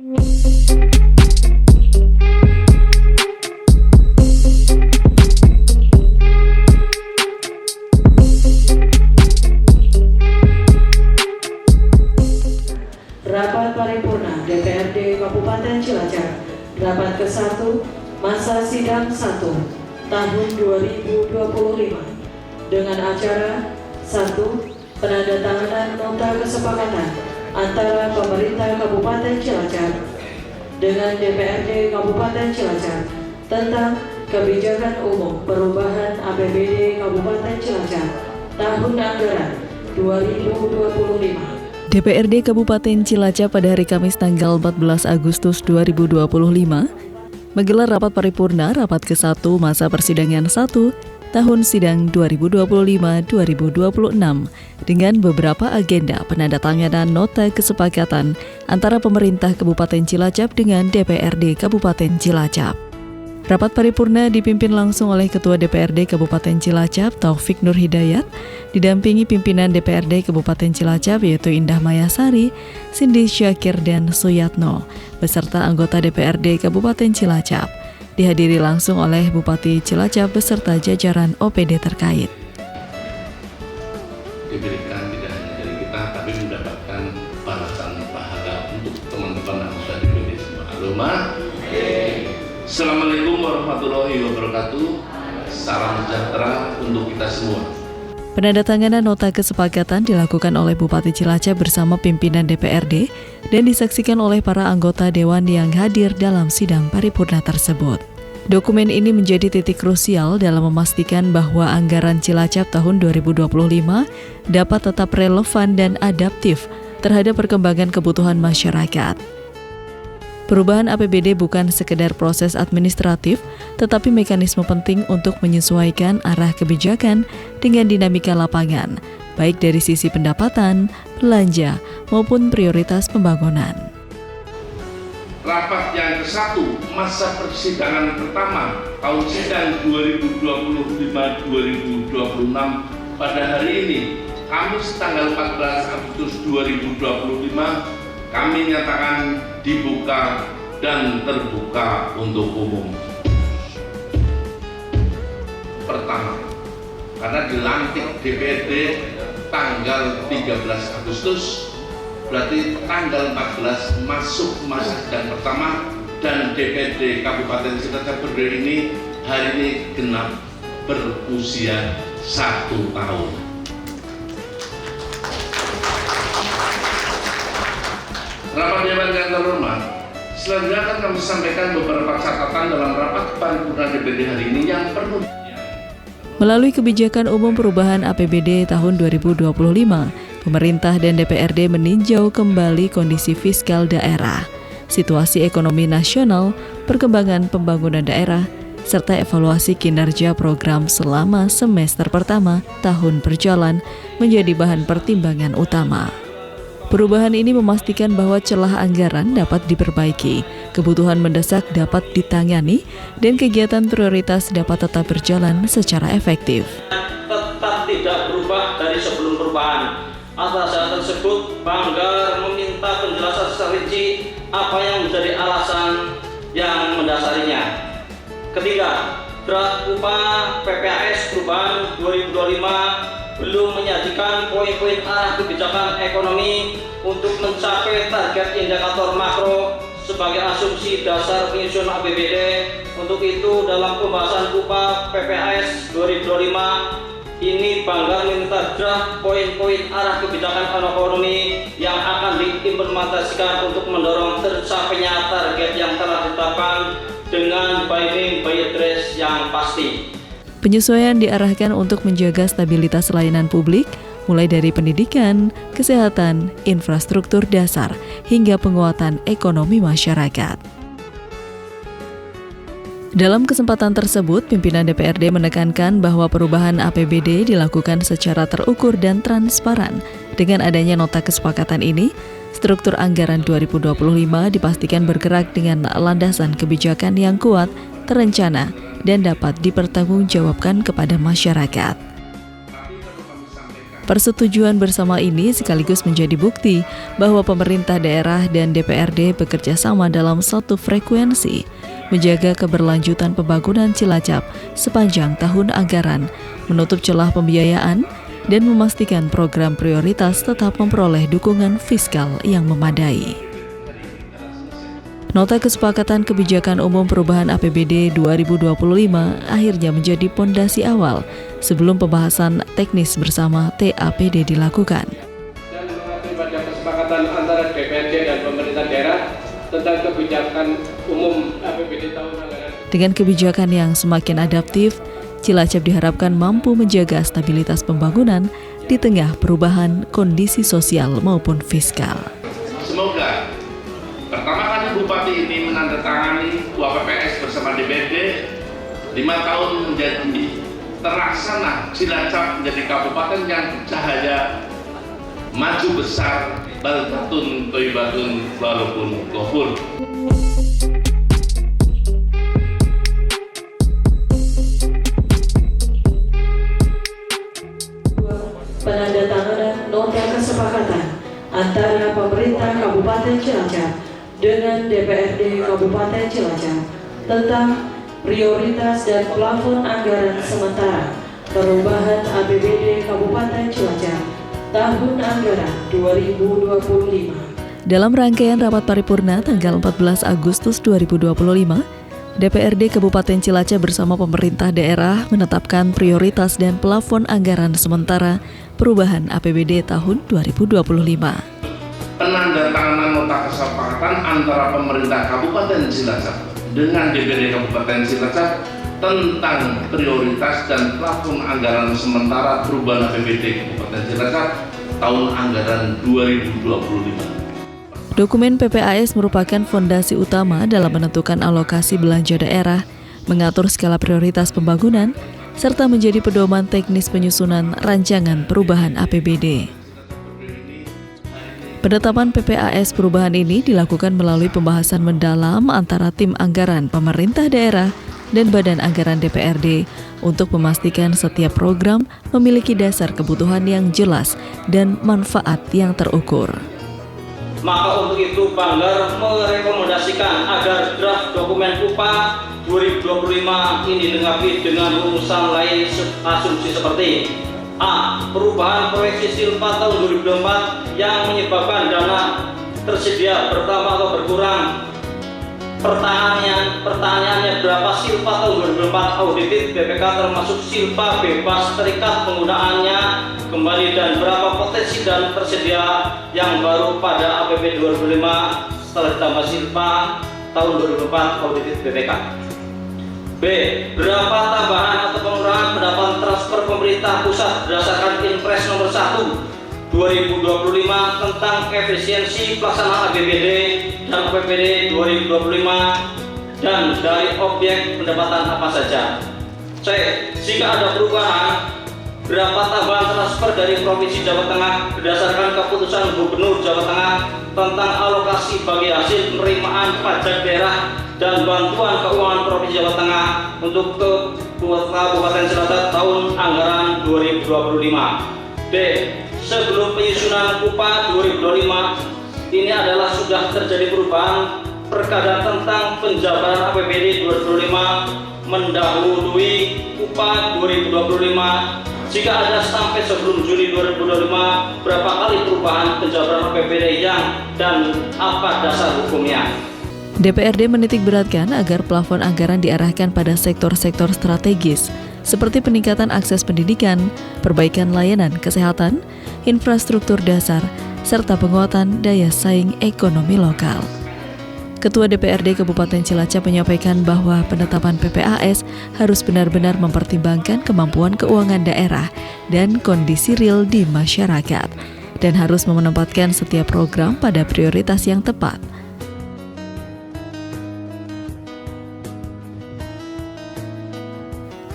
Rapat Paripurna DPRD Kabupaten Cilacap, rapat ke-1, masa sidang 1, tahun 2025, dengan acara 1. Penandatanganan nota kesepakatan antara pemerintah Kabupaten Cilacap dengan DPRD Kabupaten Cilacap tentang kebijakan umum perubahan APBD Kabupaten Cilacap tahun anggaran 2025. DPRD Kabupaten Cilacap pada hari Kamis tanggal 14 Agustus 2025 menggelar rapat paripurna rapat ke-1 masa persidangan 1 tahun sidang 2025-2026 dengan beberapa agenda penandatanganan nota kesepakatan antara pemerintah Kabupaten Cilacap dengan DPRD Kabupaten Cilacap. Rapat paripurna dipimpin langsung oleh Ketua DPRD Kabupaten Cilacap, Taufik Nur Hidayat, didampingi pimpinan DPRD Kabupaten Cilacap yaitu Indah Mayasari, Cindy Syakir, dan Suyatno, beserta anggota DPRD Kabupaten Cilacap. Dihadiri langsung oleh Bupati Cilacap beserta jajaran OPD terkait. Diberikan tidak hanya dari kita, tapi mendapatkan balasan pahala untuk teman-teman anggota DPRD semua. Assalamualaikum warahmatullahi wabarakatuh. Salam sejahtera untuk kita semua. Penandatanganan nota kesepakatan dilakukan oleh Bupati Cilacap bersama pimpinan DPRD dan disaksikan oleh para anggota dewan yang hadir dalam sidang paripurna tersebut. Dokumen ini menjadi titik krusial dalam memastikan bahwa anggaran Cilacap tahun 2025 dapat tetap relevan dan adaptif terhadap perkembangan kebutuhan masyarakat. Perubahan APBD bukan sekedar proses administratif, tetapi mekanisme penting untuk menyesuaikan arah kebijakan dengan dinamika lapangan, baik dari sisi pendapatan, belanja, maupun prioritas pembangunan. Rapat yang ke-1 masa persidangan pertama tahun sidang 2025-2026 pada hari ini, Kamis tanggal 14 Agustus 2025, kami nyatakan dibuka dan terbuka untuk umum. Pertama, karena dilantik DPRD tanggal 13 Agustus, berarti tanggal 14 masuk masa sidang pertama, dan DPRD Kabupaten Cilacap berdiri ini hari ini genap berusia 1 tahun. Rapat Dewan yang terhormat, selanjutnya akan kami sampaikan beberapa catatan dalam rapat paripurna DPRD hari ini yang perlu. Melalui kebijakan umum perubahan APBD tahun 2025, pemerintah dan DPRD meninjau kembali kondisi fiskal daerah, situasi ekonomi nasional, perkembangan pembangunan daerah, serta evaluasi kinerja program selama semester pertama tahun berjalan menjadi bahan pertimbangan utama. Perubahan ini memastikan bahwa celah anggaran dapat diperbaiki, kebutuhan mendesak dapat ditangani, dan kegiatan prioritas dapat tetap berjalan secara efektif. Tetap tidak berubah dari sebelum perubahan. Atas hal tersebut, Banggar meminta penjelasan secara rinci apa yang menjadi alasan yang mendasarinya. Ketiga, draft upah PPAS perubahan 2025 belum menyajikan poin-poin arah kebijakan ekonomi untuk mencapai target indikator makro sebagai asumsi dasar penyusunan APBD. Untuk itu, dalam pembahasan upah PPAS 2025 ini Banggar meminta draft poin-poin arah kebijakan ekonomi yang akan diimplementasikan untuk mendorong tercapainya target yang telah ditetapkan dengan binding by address yang pasti. Penyesuaian diarahkan untuk menjaga stabilitas layanan publik, mulai dari pendidikan, kesehatan, infrastruktur dasar, hingga penguatan ekonomi masyarakat. Dalam kesempatan tersebut, pimpinan DPRD menekankan bahwa perubahan APBD dilakukan secara terukur dan transparan. Dengan adanya nota kesepakatan ini, struktur anggaran 2025 dipastikan bergerak dengan landasan kebijakan yang kuat, terencana, dan dapat dipertanggungjawabkan kepada masyarakat. Tapi perlu kami sampaikan Persetujuan bersama ini sekaligus menjadi bukti bahwa pemerintah daerah dan DPRD bekerja sama dalam satu frekuensi, menjaga keberlanjutan pembangunan Cilacap sepanjang tahun anggaran, menutup celah pembiayaan, dan memastikan program prioritas tetap memperoleh dukungan fiskal yang memadai. Nota Kesepakatan Kebijakan Umum Perubahan APBD 2025 akhirnya menjadi pondasi awal sebelum pembahasan teknis bersama TAPD dilakukan. Dan mengacu pada kesepakatan antara DPRD dan pemerintah daerah tentang kebijakan umum APBD tahun anggaran. Dengan kebijakan yang semakin adaptif, Cilacap diharapkan mampu menjaga stabilitas pembangunan di tengah perubahan kondisi sosial maupun fiskal. Semoga pertama kali Bupati ini menandatangani UAPPS bersama DPRD 5 tahun menjadi terlaksana. Cilacap menjadi kabupaten yang bercahaya, maju besar, baldatun toibatun walaupun ghafur. Penandatanganan nota kesepakatan antara pemerintah Kabupaten Cilacap dengan DPRD Kabupaten Cilacap tentang prioritas dan plafon anggaran sementara perubahan APBD Kabupaten Cilacap tahun anggaran 2025. Dalam rangkaian rapat paripurna tanggal 14 Agustus 2025, DPRD Kabupaten Cilacap bersama pemerintah daerah menetapkan prioritas dan plafon anggaran sementara perubahan APBD tahun 2025. Penandatanganan nota kesepakatan antara pemerintah Kabupaten Cilacap dengan DPRD Kabupaten Cilacap tentang prioritas dan plafon anggaran sementara perubahan APBD Kabupaten Cilacap tahun anggaran 2025. Dokumen PPAS merupakan fondasi utama dalam menentukan alokasi belanja daerah, mengatur skala prioritas pembangunan, serta menjadi pedoman teknis penyusunan rancangan perubahan APBD. Penetapan PPAS perubahan ini dilakukan melalui pembahasan mendalam antara tim anggaran pemerintah daerah dan Badan Anggaran DPRD untuk memastikan setiap program memiliki dasar kebutuhan yang jelas dan manfaat yang terukur. Maka untuk itu Banggar merekomendasikan agar draft dokumen UPA 2025 ini dilengkapi dengan rumusan lain asumsi seperti A. Perubahan proyeksi silpa tahun 2024 yang menyebabkan dana tersedia bertambah atau berkurang. Pertanyaannya berapa silpa tahun 2024 audited BPK termasuk silpa bebas terikat penggunaannya kembali dan berapa potensi dan tersedia yang baru pada APBD 2025 setelah ditambah silpa tahun 2024 audited BPK. B. Berapa tambahan atau pengurangan pendapatan transfer pemerintah pusat berdasarkan Inpres nomor 1 2025 tentang efisiensi pelaksanaan APBD dan APBD 2025 dan dari objek pendapatan apa saja. C. Jika ada perubahan, berapa tambahan transfer dari Provinsi Jawa Tengah berdasarkan keputusan Gubernur Jawa Tengah tentang alokasi bagi hasil penerimaan pajak daerah dan bantuan keuangan Provinsi Jawa Tengah untuk Kabupaten Cilacap tahun anggaran 2025. D. Sebelum penyusunan UPA 2025 ini adalah sudah terjadi perubahan perkada tentang penjabaran APBD 2025 mendahului UPA 2025. Jika ada sampai sebelum Juni 2025, berapa kali perubahan penjabaran APBD yang dan apa dasar hukumnya? DPRD menitikberatkan agar plafon anggaran diarahkan pada sektor-sektor strategis seperti peningkatan akses pendidikan, perbaikan layanan kesehatan, infrastruktur dasar, serta penguatan daya saing ekonomi lokal. Ketua DPRD Kabupaten Cilacap menyampaikan bahwa penetapan PPAS harus benar-benar mempertimbangkan kemampuan keuangan daerah dan kondisi real di masyarakat, dan harus menempatkan setiap program pada prioritas yang tepat.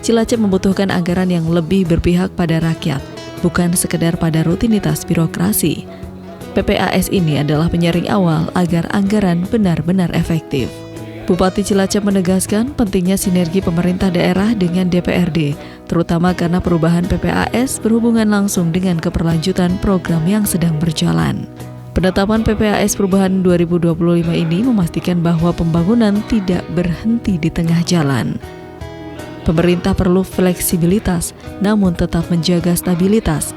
Cilacap membutuhkan anggaran yang lebih berpihak pada rakyat, bukan sekedar pada rutinitas birokrasi. PPAS ini adalah penyaring awal agar anggaran benar-benar efektif. Bupati Cilacap menegaskan pentingnya sinergi pemerintah daerah dengan DPRD, terutama karena perubahan PPAS berhubungan langsung dengan keberlanjutan program yang sedang berjalan. Penetapan PPAS perubahan 2025 ini memastikan bahwa pembangunan tidak berhenti di tengah jalan. Pemerintah perlu fleksibilitas, namun tetap menjaga stabilitas.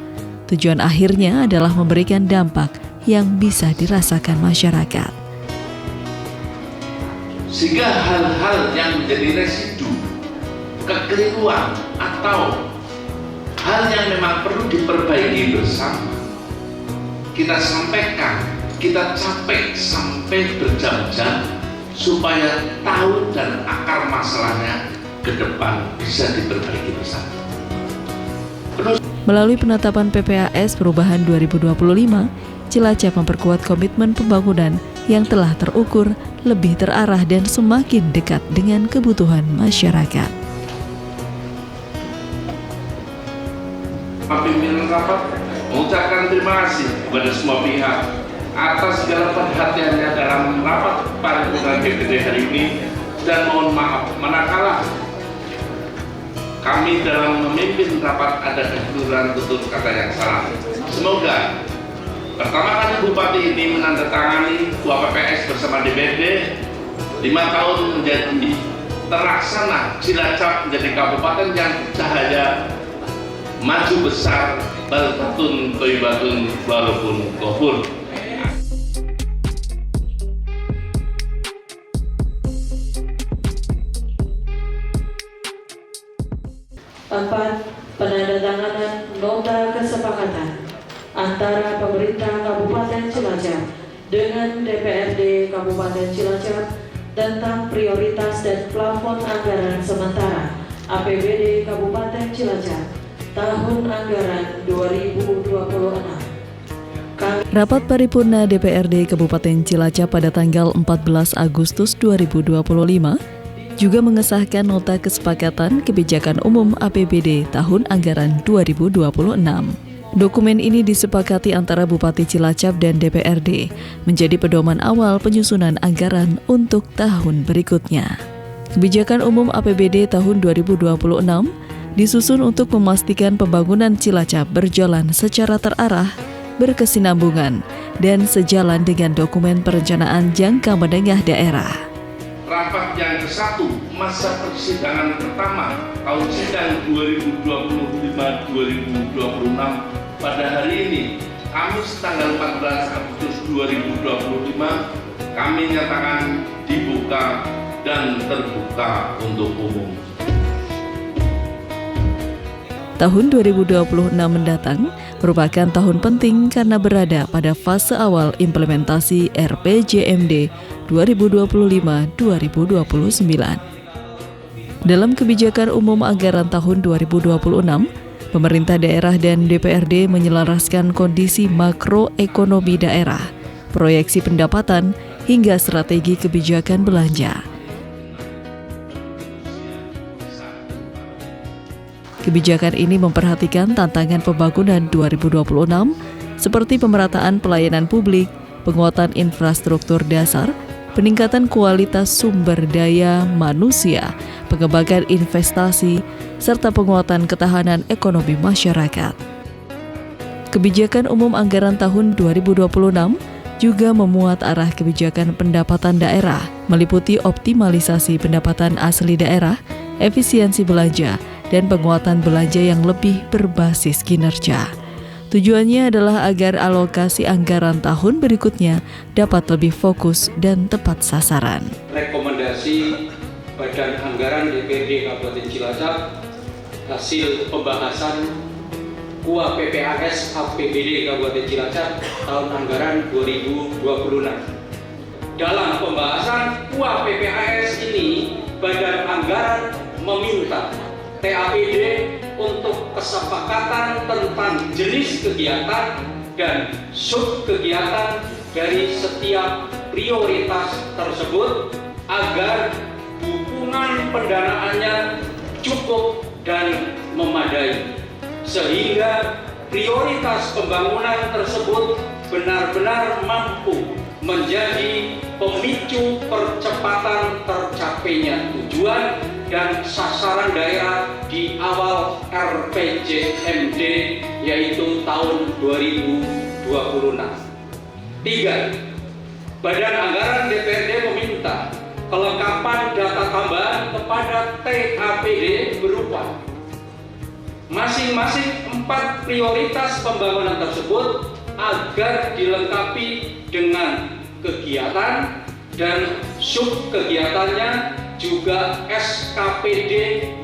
Tujuan akhirnya adalah memberikan dampak yang bisa dirasakan masyarakat. Sehingga hal-hal yang menjadi residu, kekeliruan, atau hal yang memang perlu diperbaiki bersama, kita sampaikan, kita capek sampai berjam-jam supaya tahu dan akar masalahnya ke depan bisa diperbaiki bersama. Melalui penetapan PPAS perubahan 2025, Cilacap memperkuat komitmen pembangunan yang telah terukur, lebih terarah dan semakin dekat dengan kebutuhan masyarakat. Pimpinan rapat mengucapkan terima kasih kepada semua pihak atas segala perhatiannya dalam rapat paripurna DPD hari ini, dan mohon maaf manakala kami dalam memimpin rapat ada kekeliruan tutur kata yang salah. Semoga pertama kali Bupati ini menandatangani PPAS bersama DPRD, 5 tahun menjadi terlaksana, Cilacap menjadi kabupaten yang bercahaya, maju besar, balbatun toibatun walaupun kofur. Penandatanganan nota kesepakatan antara pemerintah Kabupaten Cilacap dengan DPRD Kabupaten Cilacap tentang prioritas dan plafon anggaran sementara APBD Kabupaten Cilacap tahun anggaran 2026. Rapat paripurna DPRD Kabupaten Cilacap pada tanggal 14 Agustus 2025 juga mengesahkan nota kesepakatan kebijakan umum APBD tahun anggaran 2026. Dokumen ini disepakati antara Bupati Cilacap dan DPRD menjadi pedoman awal penyusunan anggaran untuk tahun berikutnya. Kebijakan umum APBD tahun 2026 disusun untuk memastikan pembangunan Cilacap berjalan secara terarah, berkesinambungan, dan sejalan dengan dokumen perencanaan jangka menengah daerah. Rapat yang ke-1 masa persidangan pertama tahun sidang 2025-2026 pada hari ini, Kamis tanggal 14 Agustus 2025, kami nyatakan dibuka dan terbuka untuk umum. Tahun 2026 mendatang merupakan tahun penting karena berada pada fase awal implementasi RPJMD 2025-2029. Dalam kebijakan umum anggaran tahun 2026, pemerintah daerah dan DPRD menyelaraskan kondisi makroekonomi daerah, proyeksi pendapatan, hingga strategi kebijakan belanja. Kebijakan ini memperhatikan tantangan pembangunan 2026 seperti pemerataan pelayanan publik, penguatan infrastruktur dasar, peningkatan kualitas sumber daya manusia, pengembangan investasi, serta penguatan ketahanan ekonomi masyarakat. Kebijakan umum anggaran tahun 2026 juga memuat arah kebijakan pendapatan daerah, meliputi optimalisasi pendapatan asli daerah, efisiensi belanja, dan penguatan belanja yang lebih berbasis kinerja. Tujuannya adalah agar alokasi anggaran tahun berikutnya dapat lebih fokus dan tepat sasaran. Rekomendasi Badan Anggaran DPRD Kabupaten Cilacap hasil pembahasan KUA PPAS APBD Kabupaten Cilacap tahun anggaran 2026. Dalam pembahasan KUA PPAS ini, Badan Anggaran meminta TAPD untuk kesepakatan tentang jenis kegiatan dan subkegiatan dari setiap prioritas tersebut agar dukungan pendanaannya cukup dan memadai, sehingga prioritas pembangunan tersebut benar-benar mampu menjadi pemicu percepatan tercapainya tujuan dan sasaran daerah di awal RPJMD yaitu tahun 2026. 3. Badan Anggaran DPRD meminta kelengkapan data tambahan kepada TAPD berupa masing-masing 4 prioritas pembangunan tersebut agar dilengkapi dengan kegiatan dan sub-kegiatannya juga SKPD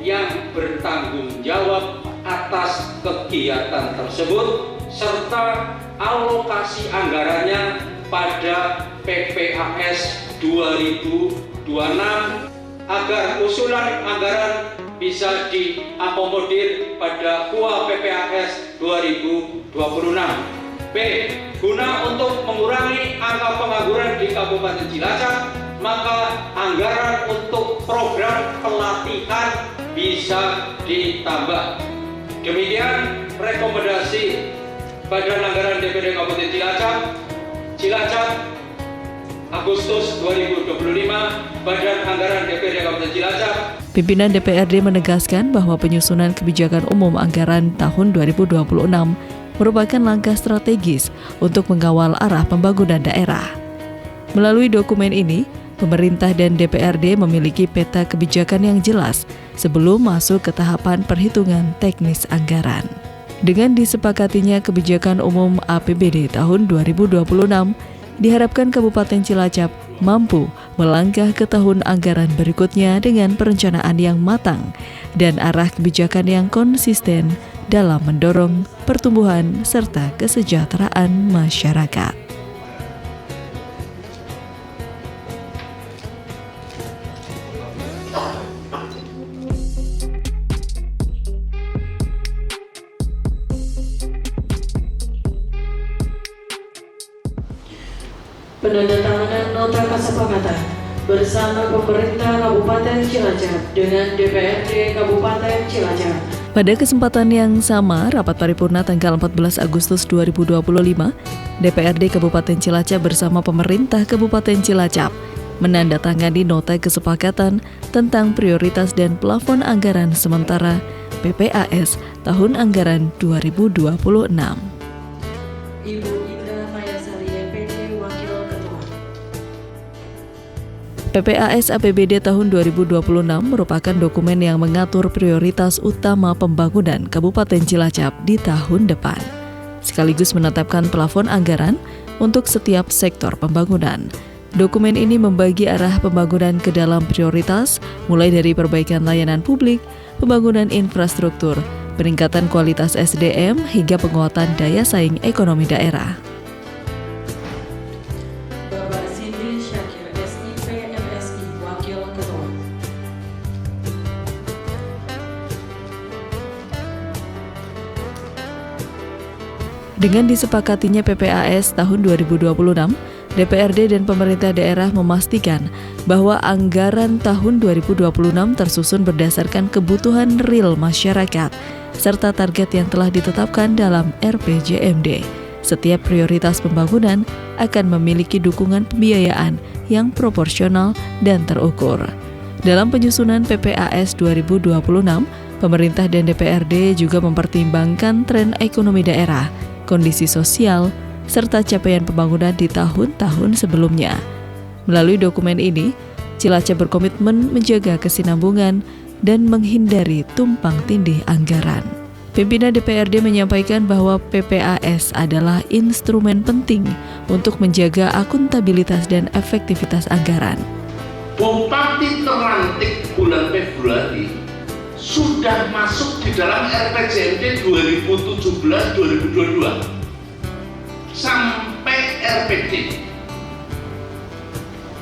yang bertanggung jawab atas kegiatan tersebut serta alokasi anggarannya pada PPAS 2026 agar usulan anggaran bisa diakomodir pada KUA PPAS 2026. B. Guna untuk mengurangi angka pengangguran di Kabupaten Cilacap, maka anggaran untuk program pelatihan bisa ditambah. Demikian rekomendasi Badan Anggaran DPRD Kabupaten Cilacap, Agustus 2025, Badan Anggaran DPRD Kabupaten Cilacap. Pimpinan DPRD menegaskan bahwa penyusunan kebijakan umum anggaran tahun 2026 merupakan langkah strategis untuk mengawal arah pembangunan daerah. Melalui dokumen ini, pemerintah dan DPRD memiliki peta kebijakan yang jelas sebelum masuk ke tahapan perhitungan teknis anggaran. Dengan disepakatinya kebijakan umum APBD tahun 2026, diharapkan Kabupaten Cilacap mampu melangkah ke tahun anggaran berikutnya dengan perencanaan yang matang dan arah kebijakan yang konsisten dalam mendorong pertumbuhan serta kesejahteraan masyarakat. Penandatanganan nota kesepakatan bersama pemerintah Kabupaten Cilacap dengan DPRD Kabupaten Cilacap. Pada kesempatan yang sama, rapat paripurna tanggal 14 Agustus 2025, DPRD Kabupaten Cilacap bersama pemerintah Kabupaten Cilacap menandatangani nota kesepakatan tentang prioritas dan plafon anggaran sementara PPAS tahun anggaran 2026. Ibu Indah Mayasari MPD Wakil Ketua. PPAS APBD tahun 2026 merupakan dokumen yang mengatur prioritas utama pembangunan Kabupaten Cilacap di tahun depan, sekaligus menetapkan plafon anggaran untuk setiap sektor pembangunan. Dokumen ini membagi arah pembangunan ke dalam prioritas, mulai dari perbaikan layanan publik, pembangunan infrastruktur, peningkatan kualitas SDM, hingga penguatan daya saing ekonomi daerah. Bapak Zindri Syakir SIP MSI Wakil Ketua. Dengan disepakatinya PPAS tahun 2026, DPRD dan pemerintah daerah memastikan bahwa anggaran tahun 2026 tersusun berdasarkan kebutuhan real masyarakat serta target yang telah ditetapkan dalam RPJMD. Setiap prioritas pembangunan akan memiliki dukungan pembiayaan yang proporsional dan terukur. Dalam penyusunan PPAS 2026, pemerintah dan DPRD juga mempertimbangkan tren ekonomi daerah, kondisi sosial, serta capaian pembangunan di tahun-tahun sebelumnya. Melalui dokumen ini, Cilacap berkomitmen menjaga kesinambungan dan menghindari tumpang tindih anggaran. Pimpinan DPRD menyampaikan bahwa PPAS adalah instrumen penting untuk menjaga akuntabilitas dan efektivitas anggaran. Bupati terlantik bulan Februari sudah masuk di dalam RPJMD 2017-2022 sampai RPD.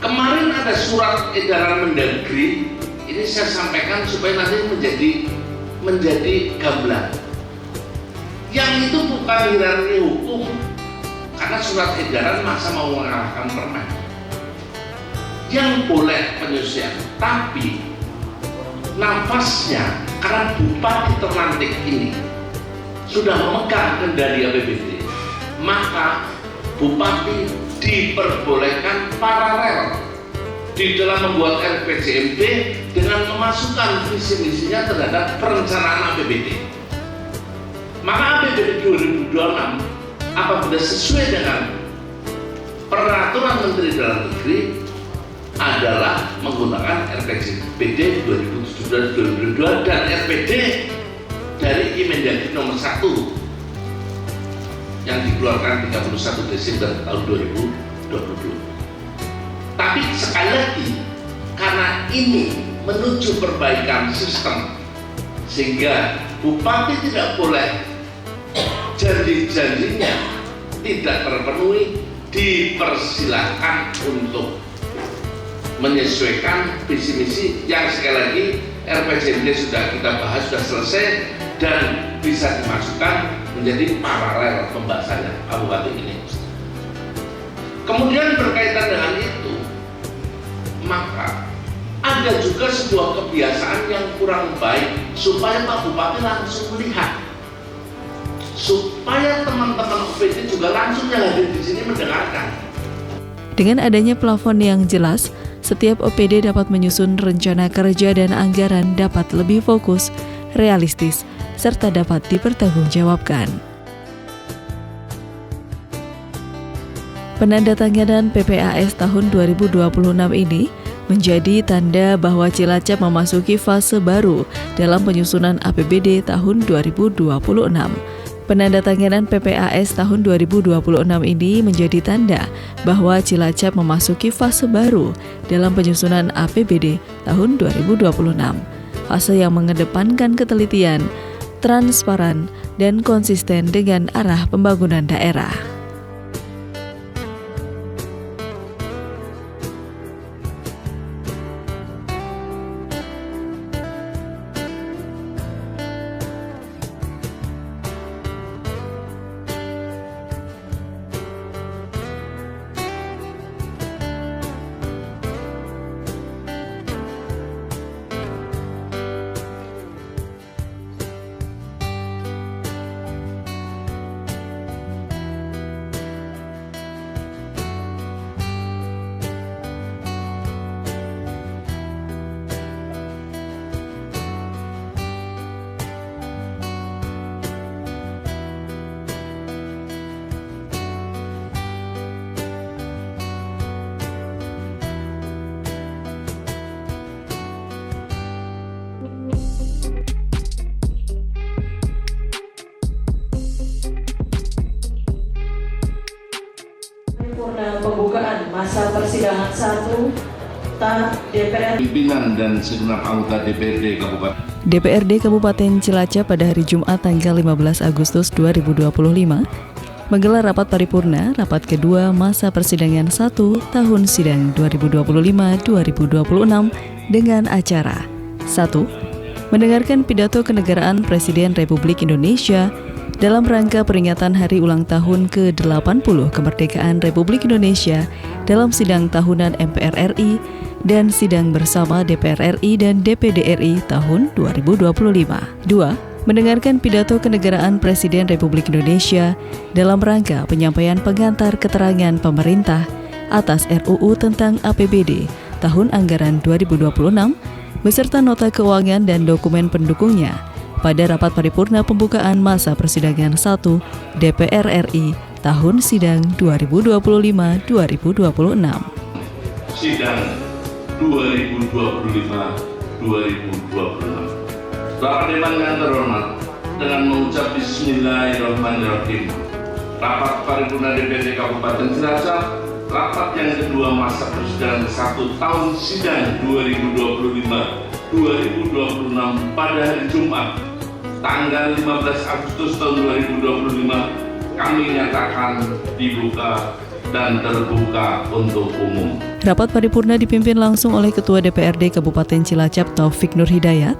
Kemarin ada surat edaran Mendagri, ini saya sampaikan supaya nanti menjadi gamblang. Yang itu bukan hierarki hukum, karena surat edaran masa mau mengalahkan permen. Yang boleh penyusuan, tapi nafasnya karena bupati terlantik ini sudah memegang kendali APBD, maka bupati diperbolehkan paralel di dalam membuat RPJMD dengan memasukkan visi misinya terhadap perencanaan APBD. Maka APBD 2026 apabila sesuai dengan peraturan Menteri Dalam Negeri adalah menggunakan RPJMD 2017-2022 dan RPD dari Kemendagri nomor 1 yang dikeluarkan 31 Desember tahun 2022. Tapi sekali lagi, karena ini menuju perbaikan sistem, sehingga bupati tidak boleh janji-janjinya tidak terpenuhi, dipersilahkan untuk menyesuaikan visi misi yang sekali lagi RPJMD sudah kita bahas, sudah selesai dan bisa dimasukkan menjadi paralel pembahasannya kabupaten ini. Kemudian berkaitan dengan itu, maka ada juga sebuah kebiasaan yang kurang baik supaya Pak Bupati langsung melihat, supaya teman-teman OPD juga langsung yang hadir di sini mendengarkan. Dengan adanya plafon yang jelas, setiap OPD dapat menyusun rencana kerja dan anggaran dapat lebih fokus, realistis, serta dapat dipertanggungjawabkan. Penandatanganan PPAS tahun 2026 ini menjadi tanda bahwa Cilacap memasuki fase baru dalam penyusunan APBD tahun 2026. Penandatanganan PPAS tahun 2026 ini menjadi tanda bahwa Cilacap memasuki fase baru dalam penyusunan APBD tahun 2026. Fase yang mengedepankan ketelitian, transparan, dan konsisten dengan arah pembangunan daerah. Pembukaan masa persidangan 1 DPR Pimpinan dan segenap anggota DPRD Kabupaten Kabupaten Cilacap pada hari Jumat tanggal 15 Agustus 2025 menggelar rapat paripurna rapat kedua masa persidangan 1 tahun sidang 2025-2026 dengan acara 1. Mendengarkan pidato kenegaraan Presiden Republik Indonesia dalam rangka peringatan Hari Ulang Tahun ke-80 Kemerdekaan Republik Indonesia dalam sidang tahunan MPR RI dan sidang bersama DPR RI dan DPD RI tahun 2025. 2. Mendengarkan pidato kenegaraan Presiden Republik Indonesia dalam rangka penyampaian pengantar keterangan pemerintah atas RUU tentang APBD tahun anggaran 2026 beserta nota keuangan dan dokumen pendukungnya pada rapat paripurna pembukaan masa persidangan 1 DPR RI tahun sidang 2025-2026. Sidang 2025-2026. Bapak Dewan yang terhormat, dengan mengucap Bismillahirrahmanirrahim, rapat paripurna DPRD Kabupaten Cilacap, rapat yang kedua masa persidangan 1 tahun sidang 2025-2026 pada hari Jumat tanggal 15 Agustus tahun 2025 kami nyatakan dibuka dan terbuka untuk umum. Rapat paripurna dipimpin langsung oleh Ketua DPRD Kabupaten Cilacap Taufik Nur Hidayat.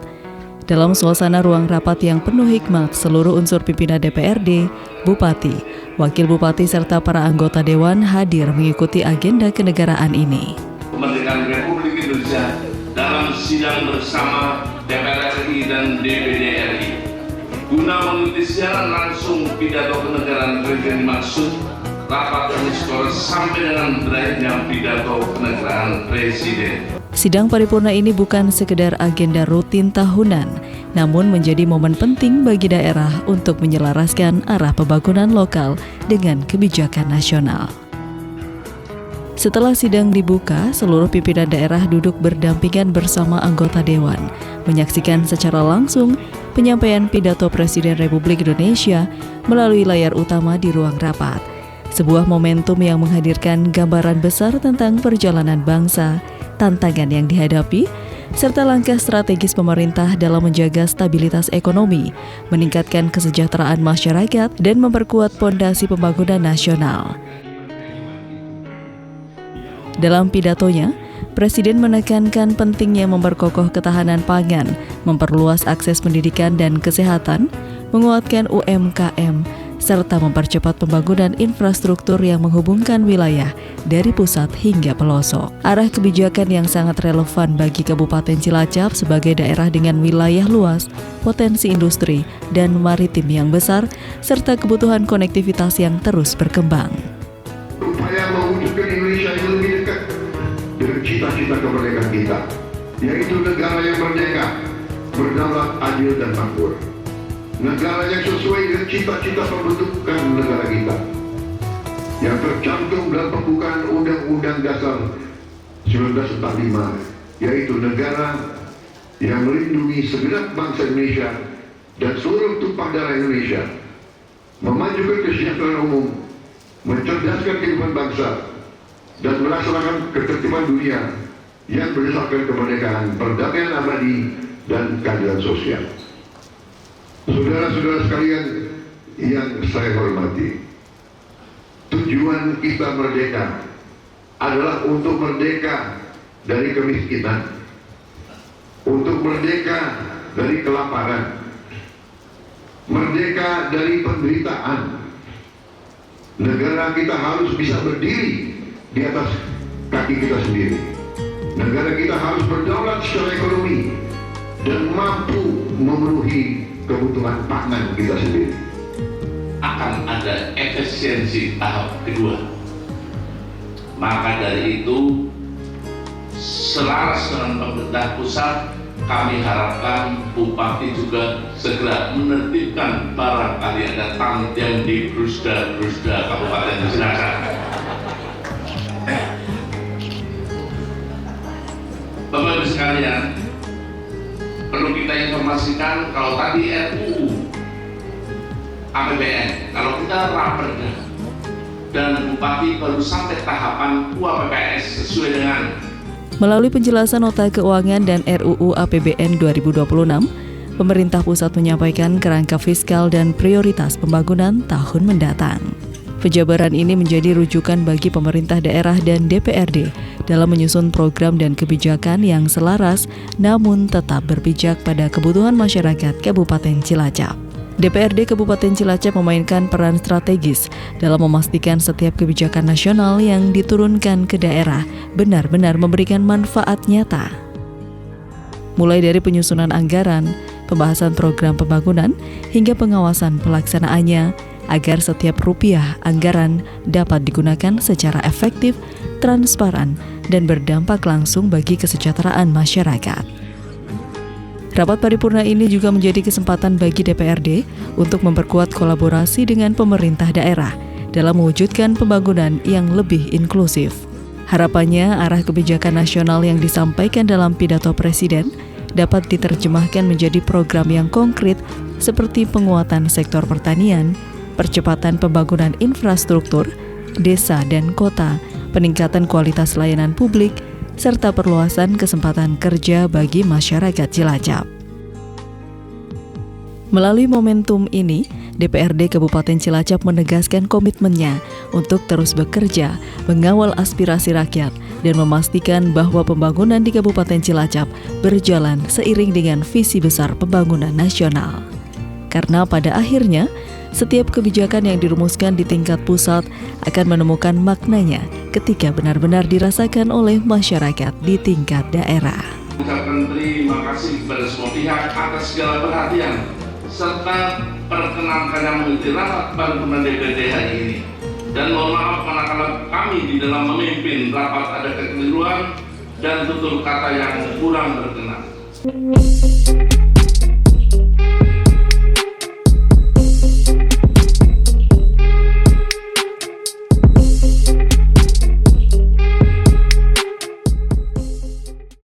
Dalam suasana ruang rapat yang penuh hikmat, seluruh unsur pimpinan DPRD, Bupati, Wakil Bupati serta para anggota Dewan hadir mengikuti agenda kenegaraan ini. Kemerdekaan Republik Indonesia dalam sidang bersama DPR RI dan DPD RI guna mengikuti siaran langsung pidato kenegaraan Presiden dimaksud rapat Komisioner sampai dengan berakhirnya pidato kenegaraan Presiden. Sidang paripurna ini bukan sekedar agenda rutin tahunan, namun menjadi momen penting bagi daerah untuk menyelaraskan arah pembangunan lokal dengan kebijakan nasional. Setelah sidang dibuka, seluruh pimpinan daerah duduk berdampingan bersama anggota dewan, menyaksikan secara langsung penyampaian pidato Presiden Republik Indonesia melalui layar utama di ruang rapat. Sebuah momentum yang menghadirkan gambaran besar tentang perjalanan bangsa, tantangan yang dihadapi, serta langkah strategis pemerintah dalam menjaga stabilitas ekonomi, meningkatkan kesejahteraan masyarakat, dan memperkuat fondasi pembangunan nasional. Dalam pidatonya, Presiden menekankan pentingnya memperkokoh ketahanan pangan, memperluas akses pendidikan dan kesehatan, menguatkan UMKM, serta mempercepat pembangunan infrastruktur yang menghubungkan wilayah dari pusat hingga pelosok. Arah kebijakan yang sangat relevan bagi Kabupaten Cilacap sebagai daerah dengan wilayah luas, potensi industri, dan maritim yang besar, serta kebutuhan konektivitas yang terus berkembang. Upaya mewujudkan Indonesia yang lebih dekat dengan cita-cita kemerdekaan kita, yaitu negara yang merdeka, berdaulat, adil, dan makmur. Negara yang sesuai dengan cita-cita pembentukan negara kita yang tercantum dalam pembukaan Undang-Undang Dasar 1945, yaitu negara yang melindungi segenap bangsa Indonesia dan seluruh tumpah darah Indonesia, memajukan kesejahteraan umum, mencerdaskan kehidupan bangsa, dan melaksanakan ketertiban dunia yang berdasarkan kemerdekaan, perdamaian abadi, dan keadilan sosial. Saudara-saudara sekalian yang saya hormati, tujuan kita merdeka adalah untuk merdeka dari kemiskinan, untuk merdeka dari kelaparan, merdeka dari penderitaan. Negara kita harus bisa berdiri di atas kaki kita sendiri. Negara kita harus berdaulat secara ekonomi dan mampu memenuhi kebutuhan pangan kita sendiri. Akan ada efisiensi tahap kedua. Maka dari itu, selaras dengan pemerintah pusat, kami harapkan Bupati juga segera menertibkan barangkali ada tanggung di Brusda Kabupaten Cilacap. Bapak-Ibu sekalian, perlu kita informasikan kalau tadi RUU APBN, kalau kita raperda dan Bupati baru sampai tahapan UAPPS sesuai dengan. Melalui penjelasan nota keuangan dan RUU APBN 2026, pemerintah pusat menyampaikan kerangka fiskal dan prioritas pembangunan tahun mendatang. Penjabaran ini menjadi rujukan bagi pemerintah daerah dan DPRD dalam menyusun program dan kebijakan yang selaras namun tetap berpijak pada kebutuhan masyarakat Kabupaten Cilacap. DPRD Kabupaten Cilacap memainkan peran strategis dalam memastikan setiap kebijakan nasional yang diturunkan ke daerah benar-benar memberikan manfaat nyata. Mulai dari penyusunan anggaran, pembahasan program pembangunan, hingga pengawasan pelaksanaannya, agar setiap rupiah anggaran dapat digunakan secara efektif, transparan, dan berdampak langsung bagi kesejahteraan masyarakat. Rapat paripurna ini juga menjadi kesempatan bagi DPRD untuk memperkuat kolaborasi dengan pemerintah daerah dalam mewujudkan pembangunan yang lebih inklusif. Harapannya, arah kebijakan nasional yang disampaikan dalam pidato Presiden dapat diterjemahkan menjadi program yang konkret seperti penguatan sektor pertanian, percepatan pembangunan infrastruktur, desa dan kota, peningkatan kualitas layanan publik, serta perluasan kesempatan kerja bagi masyarakat Cilacap. Melalui momentum ini, DPRD Kabupaten Cilacap menegaskan komitmennya untuk terus bekerja, mengawal aspirasi rakyat, dan memastikan bahwa pembangunan di Kabupaten Cilacap berjalan seiring dengan visi besar pembangunan nasional. Karena pada akhirnya, setiap kebijakan yang dirumuskan di tingkat pusat akan menemukan maknanya ketika benar-benar dirasakan oleh masyarakat di tingkat daerah. Ucapkan terima kasih kepada semua pihak atas segala perhatian serta perkenankan yang mengikuti rapat paripurna DPRD hari ini. Dan mohon maaf manakala kami di dalam memimpin rapat ada kekeliruan dan tutur kata yang kurang berkenan.